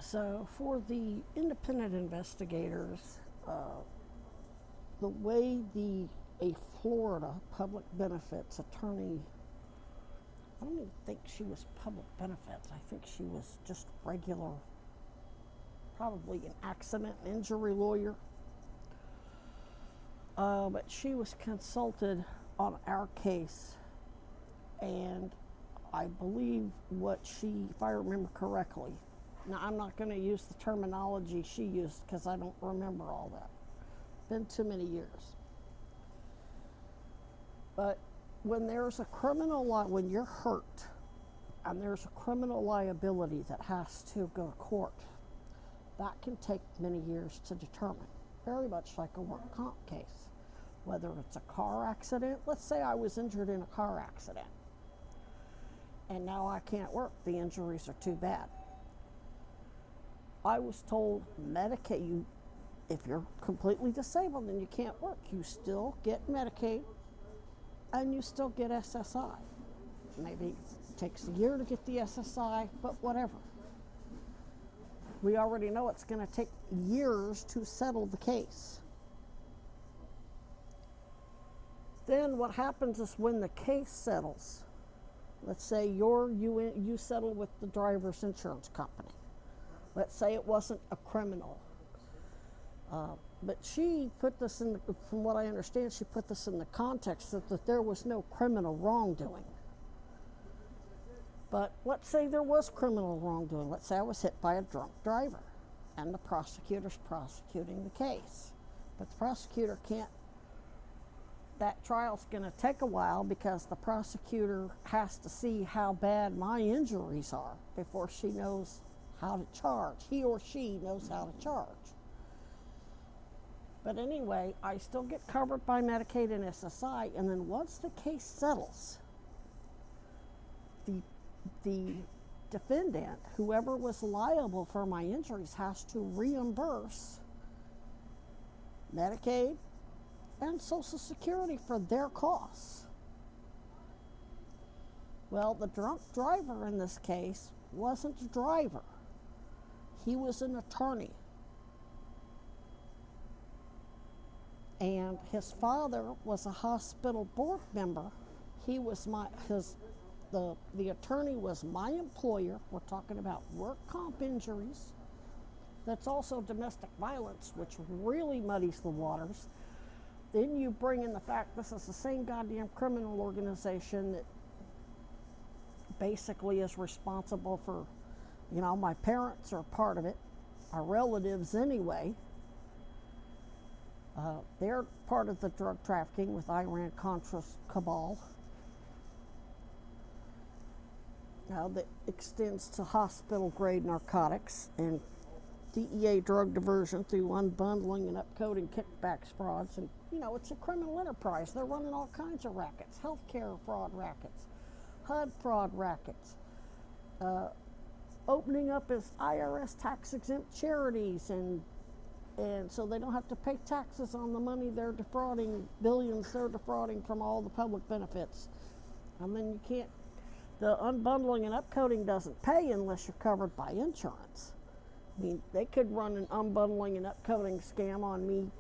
So for the independent investigators, the way a Florida public benefits attorney, I don't even think she was public benefits. I think she was just regular, probably an accident and injury lawyer. But she was consulted on our case, and I believe what she, if I remember correctly, now I'm not going to use the terminology she used because I don't remember all that. Been too many years. But when there's a criminal when you're hurt and there's a criminal liability that has to go to court, that can take many years to determine. Very much like a work comp case. Whether it's a car accident, let's say I was injured in a car accident and now I can't work, the injuries are too bad. I was told Medicaid, if you're completely disabled and you can't work, you still get Medicaid and you still get SSI. Maybe it takes a year to get the SSI, but whatever. We already know it's going to take years to settle the case. Then what happens is when the case settles, let's say you settle with the driver's insurance company. Let's say it wasn't a criminal. But she put this in, from what I understand, she put this in the context that there was no criminal wrongdoing. But let's say there was criminal wrongdoing. Let's say I was hit by a drunk driver and the prosecutor's prosecuting the case. But the prosecutor can't, that trial's going to take a while because the prosecutor has to see how bad my injuries are before she knows how to charge. He or she knows how to charge. But anyway, I still get covered by Medicaid and SSI, and then once the case settles, the defendant, whoever was liable for my injuries, has to reimburse Medicaid and Social Security for their costs. Well, the drunk driver in this case wasn't a driver. He was an attorney. And his father was a hospital board member. He was the attorney was my employer. We're talking about work comp injuries. That's also domestic violence, which really muddies the waters. Then you bring in the fact this is the same goddamn criminal organization that basically is responsible for, my parents are part of it, our relatives anyway. They're part of the drug trafficking with Iran-Contra's cabal. That extends to hospital-grade narcotics and DEA drug diversion through unbundling and upcoding kickbacks frauds. And, it's a criminal enterprise. They're running all kinds of rackets, healthcare fraud rackets, HUD fraud rackets, opening up as IRS tax-exempt charities and so they don't have to pay taxes on the money they're defrauding, billions they're defrauding from all the public benefits. And then the unbundling and upcoding doesn't pay unless you're covered by insurance. I mean, they could run an unbundling and upcoding scam on me.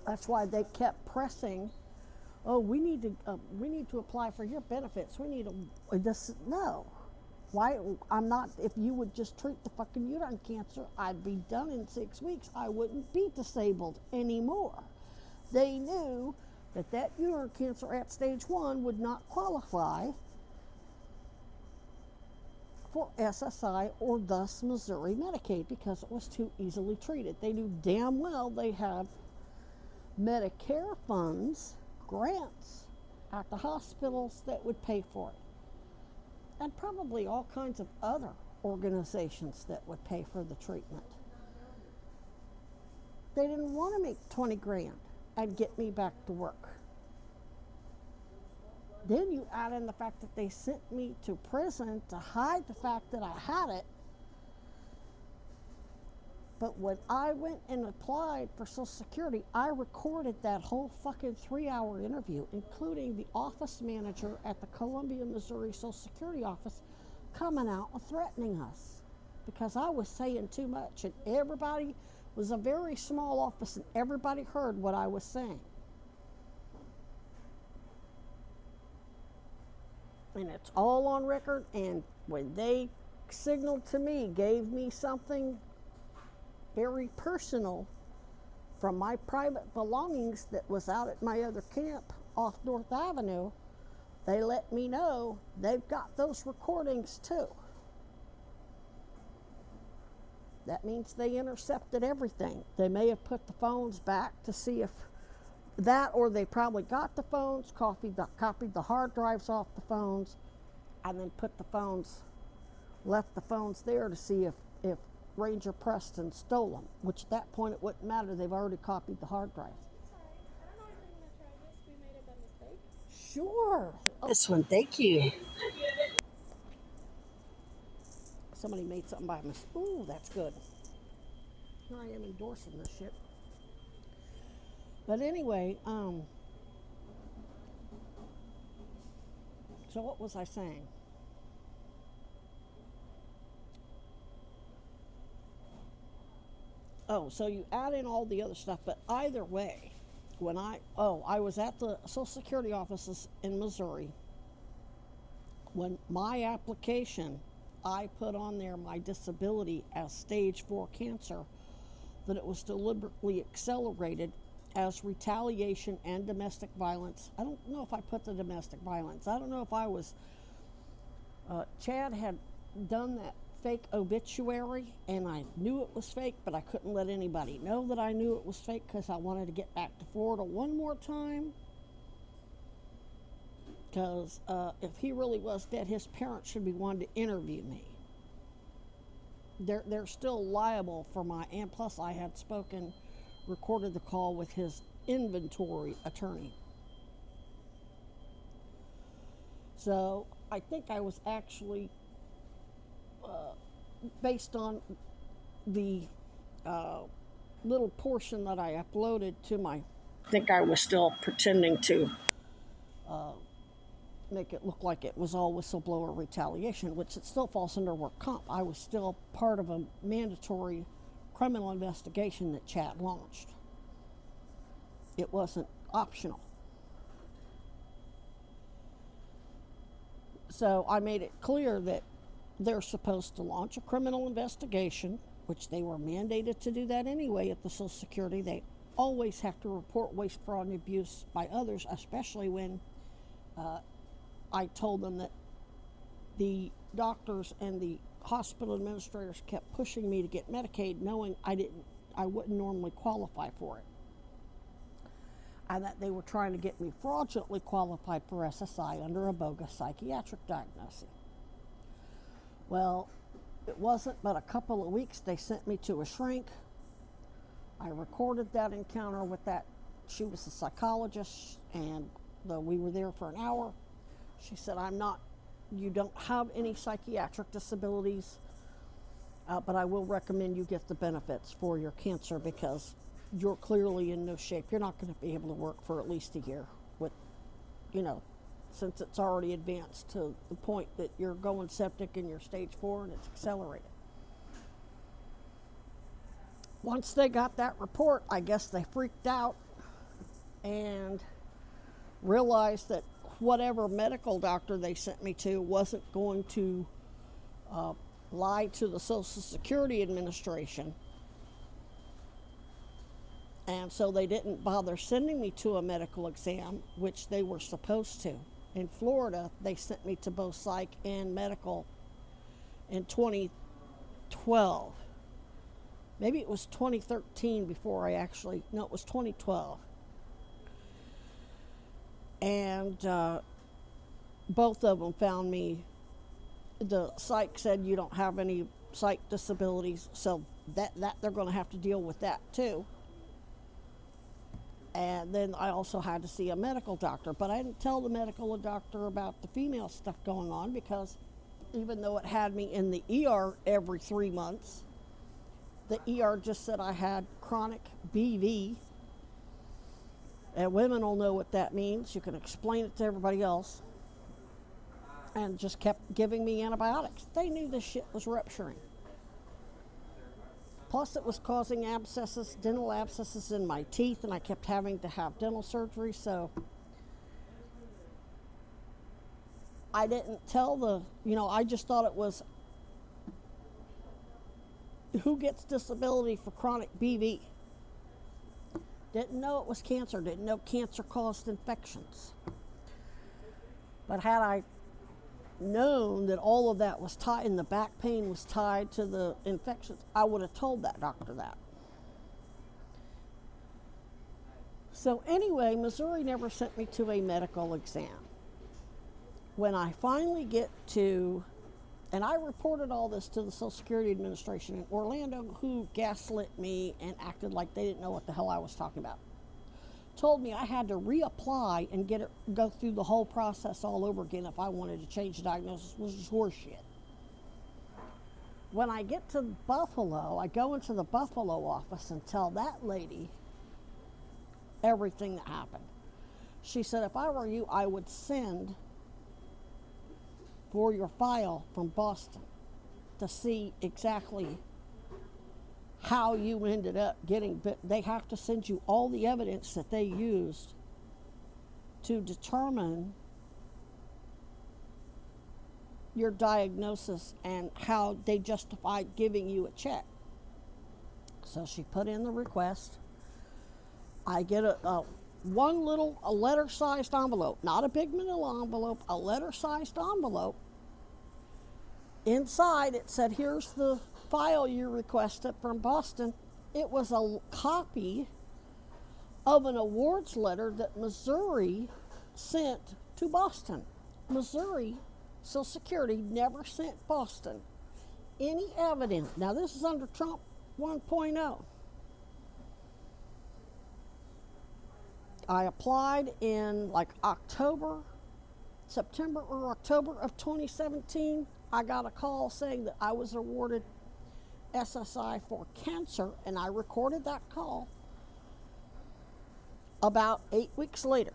That's why they kept pressing, we need to apply for your benefits. We need no. Why? I'm not, if you would just treat the fucking uterine cancer, I'd be done in 6 weeks. I wouldn't be disabled anymore. They knew that uterine cancer at stage 1 would not qualify for SSI or thus Missouri Medicaid because it was too easily treated. They knew damn well they had Medicare funds, grants at the hospitals that would pay for it. And probably all kinds of other organizations that would pay for the treatment. They didn't want to make 20 grand and get me back to work. Then you add in the fact that they sent me to prison to hide the fact that I had it. But when I went and applied for Social Security, I recorded that whole fucking 3-hour interview, including the office manager at the Columbia, Missouri Social Security office coming out and threatening us. because I was saying too much, and everybody was a very small office, and everybody heard what I was saying. And it's all on record, and when they signaled to me, gave me something very personal from my private belongings that was out at my other camp off North Avenue, they let me know they've got those recordings too. That means they intercepted everything. They may have put the phones back to see if that, or they probably got the phones, copied the hard drives off the phones, and then left the phones there to see if Ranger Preston stole them, which at that point it wouldn't matter. They've already copied the hard drives. Sorry, I don't know if you're gonna try this. We made it by mistake. Sure. This one, thank you. Somebody made something by mistake. Ooh, that's good. Here I am endorsing this shit. But anyway, so what was I saying? Oh, so you add in all the other stuff, but either way, when I was at the Social Security offices in Missouri. When my application, I put on there my disability as stage 4 cancer, that it was deliberately accelerated as retaliation and domestic violence. I don't know if I put the domestic violence. I don't know if I was, Chad had done that fake obituary, and I knew it was fake, but I couldn't let anybody know that I knew it was fake because I wanted to get back to Florida one more time. Because if he really was dead, his parents should be wanting to interview me. They're still liable for and plus I had recorded the call with his inventory attorney. So I think I was actually, based on the little portion that I uploaded to I think I was still pretending to make it look like it was all whistleblower retaliation, which it still falls under work comp. I was still part of a mandatory criminal investigation that Chad launched. It wasn't optional. So I made it clear that they're supposed to launch a criminal investigation, which they were mandated to do that anyway at the Social Security. They always have to report waste, fraud, and abuse by others, especially when I told them that the doctors and the hospital administrators kept pushing me to get Medicaid, knowing I wouldn't normally qualify for it. And that they were trying to get me fraudulently qualified for SSI under a bogus psychiatric diagnosis. Well, it wasn't but a couple of weeks they sent me to a shrink. I recorded that encounter with that. She was a psychologist, and we were there for an hour. She said, you don't have any psychiatric disabilities, but I will recommend you get the benefits for your cancer because you're clearly in no shape. You're not going to be able to work for at least a year since it's already advanced to the point that you're going septic and you're stage 4 and it's accelerated. Once they got that report, I guess they freaked out and realized that whatever medical doctor they sent me to wasn't going to lie to the Social Security Administration. And so they didn't bother sending me to a medical exam, which they were supposed to. In Florida, they sent me to both psych and medical in 2012. Maybe it was 2013 before it was 2012. And both of them found me. The psych said you don't have any psych disabilities, so that they're going to have to deal with that too. And then I also had to see a medical doctor, but I didn't tell the medical doctor about the female stuff going on because even though it had me in the ER every 3 months, the ER just said I had chronic BV. And women will know what that means. You can explain it to everybody else. And just kept giving me antibiotics. They knew this shit was rupturing. Plus, it was causing abscesses, dental abscesses in my teeth, and I kept having to have dental surgery. So I didn't tell I just thought it was who gets disability for chronic BV. Didn't know it was cancer, didn't know cancer caused infections. But had I known that all of that was tied, and the back pain was tied to the infections, I would have told that doctor that. So anyway, Missouri never sent me to a medical exam. When I finally get to, and I reported all this to the Social Security Administration in Orlando, who gaslit me and acted like they didn't know what the hell I was talking about. Told me I had to reapply and go through the whole process all over again if I wanted to change the diagnosis, which is horseshit. When I get to Buffalo, I go into the Buffalo office and tell that lady everything that happened. She said, if I were you, I would send for your file from Boston to see exactly how you ended up getting bit. They have to send you all the evidence that they used to determine your diagnosis and how they justified giving you a check. So she put in the request. I get a letter-sized envelope, not a big manila envelope, a letter-sized envelope. Inside it said, here's the file you requested from Boston. It was a copy of an awards letter that Missouri sent to Boston. Missouri Social Security never sent Boston any evidence. Now this is under Trump 1.0. I applied in like September or October of 2017. I got a call saying that I was awarded SSI for cancer, and I recorded that call. About 8 weeks later,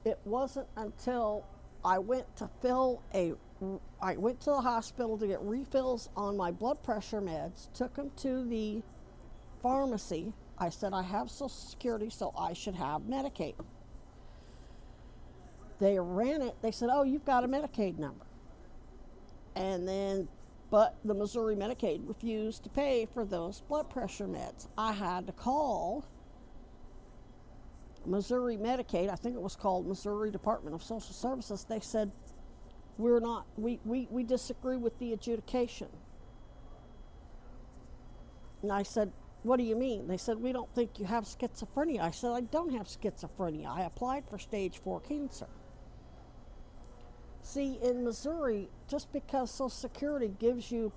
it wasn't until I went to the hospital to get refills on my blood pressure meds, took them to the pharmacy. I said, I have Social Security, so I should have Medicaid. They ran it. They said, oh, you've got a Medicaid number. But the Missouri Medicaid refused to pay for those blood pressure meds. I had to call Missouri Medicaid. I think it was called Missouri Department of Social Services. They said, we disagree with the adjudication. And I said, what do you mean? They said, we don't think you have schizophrenia. I said, I don't have schizophrenia. I applied for stage 4 cancer. See, in Missouri, just because Social Security gives you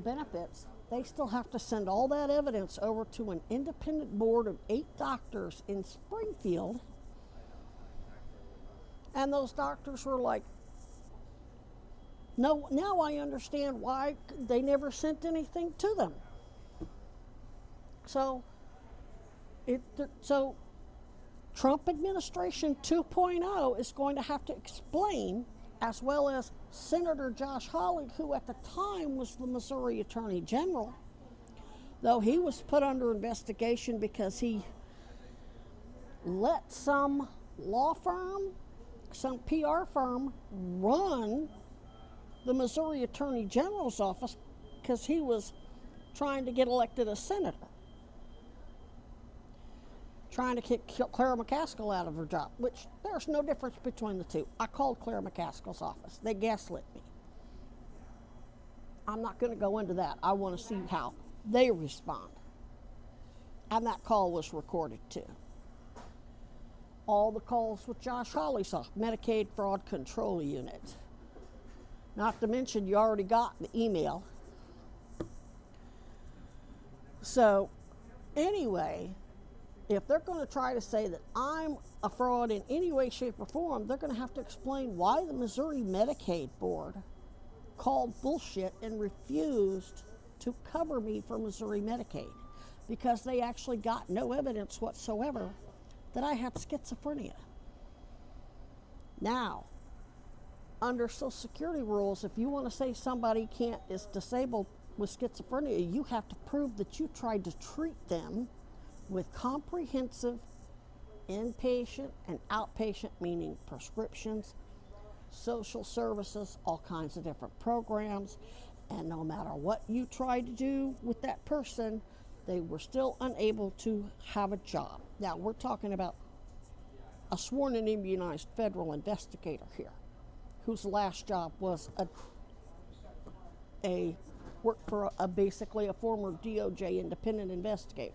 benefits, they still have to send all that evidence over to an independent board of 8 doctors in Springfield. And those doctors were like, no, now I understand why they never sent anything to them. So Trump administration 2.0 is going to have to explain, as well as Senator Josh Hawley, who at the time was the Missouri Attorney General, though he was put under investigation because he let some law firm, some PR firm, run the Missouri Attorney General's office because he was trying to get elected as senator, trying to kick Clara McCaskill out of her job, which there's no difference between the two. I called Clara McCaskill's office. They gaslit me. I'm not going to go into that. I want to see how they respond. And that call was recorded too. All the calls with Josh Hawley's office, Medicaid Fraud Control Unit. Not to mention you already got the email. So anyway, if they're going to try to say that I'm a fraud in any way, shape, or form, they're going to have to explain why the Missouri Medicaid Board called bullshit and refused to cover me for Missouri Medicaid, because they actually got no evidence whatsoever that I had schizophrenia. Now, under Social Security rules, if you want to say somebody is disabled with schizophrenia, you have to prove that you tried to treat them with comprehensive inpatient and outpatient, meaning prescriptions, social services, all kinds of different programs. And no matter what you tried to do with that person, they were still unable to have a job. Now, we're talking about a sworn and immunized federal investigator here, whose last job was worked for basically a former DOJ independent investigator,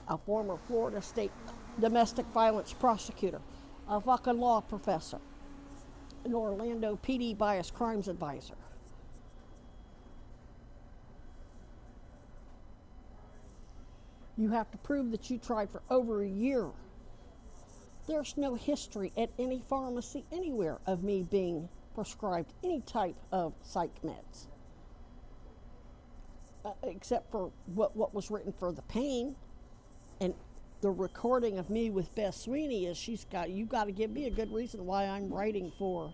a former Florida state domestic violence prosecutor, a fucking law professor, an Orlando PD bias crimes advisor. You have to prove that you tried for over a year. There's no history at any pharmacy anywhere of me being prescribed any type of psych meds, except for what was written for the pain. And the recording of me with Beth Sweeney is you got to give me a good reason why I'm writing for.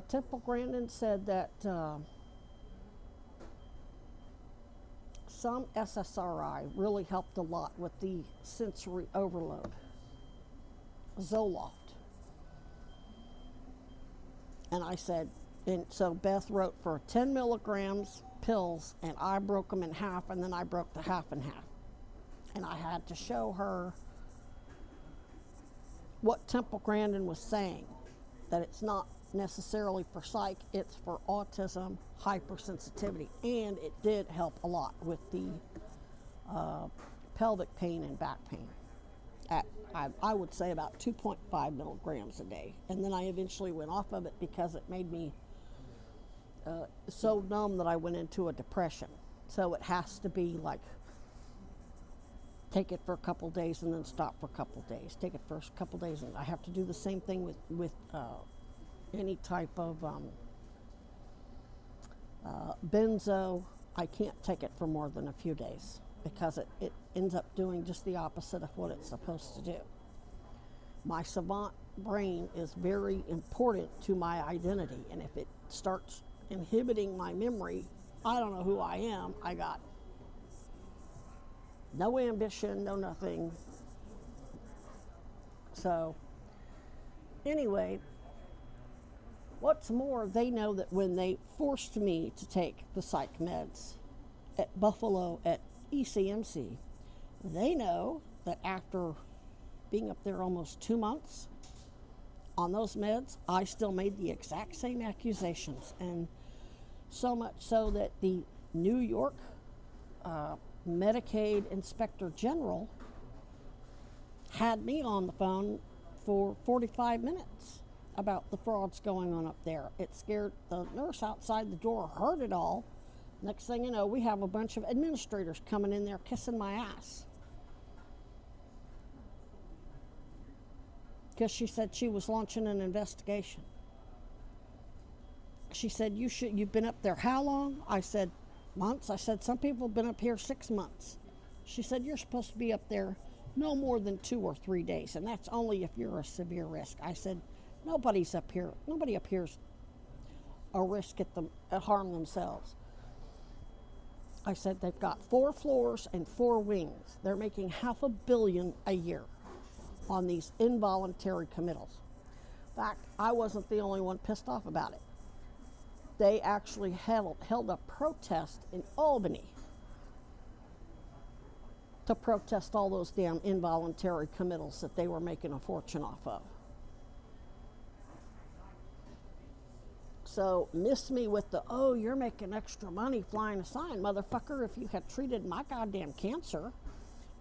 Temple Grandin said that some SSRI really helped a lot with the sensory overload. Zoloft. And I said, and so Beth wrote for 10 milligrams pills, and I broke them in half, and then I broke the half in half. And I had to show her what Temple Grandin was saying, that it's not necessarily for psych, it's for autism, hypersensitivity, and it did help a lot with the pelvic pain and back pain. I would say about 2.5 milligrams a day, and then I eventually went off of it because it made me so numb that I went into a depression. So it has to be like, take it for a couple days and then stop for a couple days. Take it for a couple days, and I have to do the same thing with any type of benzo. I can't take it for more than a few days because it ends up doing just the opposite of what it's supposed to do. My savant brain is very important to my identity, and if it starts inhibiting my memory, I don't know who I am. I got no ambition, no nothing. So anyway, what's more, they know that when they forced me to take the psych meds at Buffalo at ECMC, they know that after being up there almost 2 months on those meds, I still made the exact same accusations, and so much so that the New York Medicaid Inspector General had me on the phone for 45 minutes about the frauds going on up there. It scared the nurse outside the door, heard it all. Next thing you know, we have a bunch of administrators coming in there kissing my ass. Because she said she was launching an investigation. She said, you've been up there how long? I said, months. I said, some people have been up here 6 months. She said, you're supposed to be up there no more than 2 or 3 days, and that's only if you're a severe risk. I said, nobody up here's a risk at harm themselves. I said, they've got 4 floors and 4 wings. They're making $500 million a year on these involuntary committals. In fact, I wasn't the only one pissed off about it. They actually held a protest in Albany to protest all those damn involuntary committals that they were making a fortune off of. So miss me with the, oh, you're making extra money flying a sign. Motherfucker, if you had treated my goddamn cancer,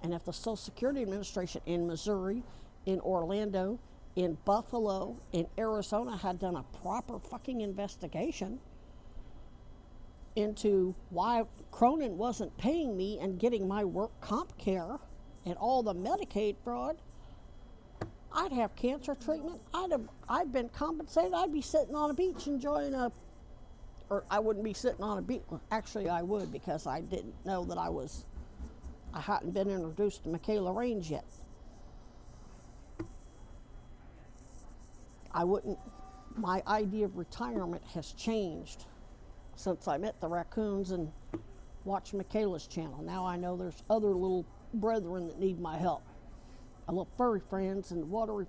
and if the Social Security Administration in Missouri, in Orlando, in Buffalo, in Arizona had done a proper fucking investigation into why Cronin wasn't paying me and getting my work comp care and all the Medicaid fraud, I'd have cancer treatment. I'd been compensated. I'd be sitting on a beach enjoying or I wouldn't be sitting on a beach. Actually, I would, because I didn't know that I hadn't been introduced to Michaela Range yet. I wouldn't, my idea of retirement has changed since I met the raccoons and watched Michaela's channel. Now I know there's other little brethren that need my help. I love furry friends and watery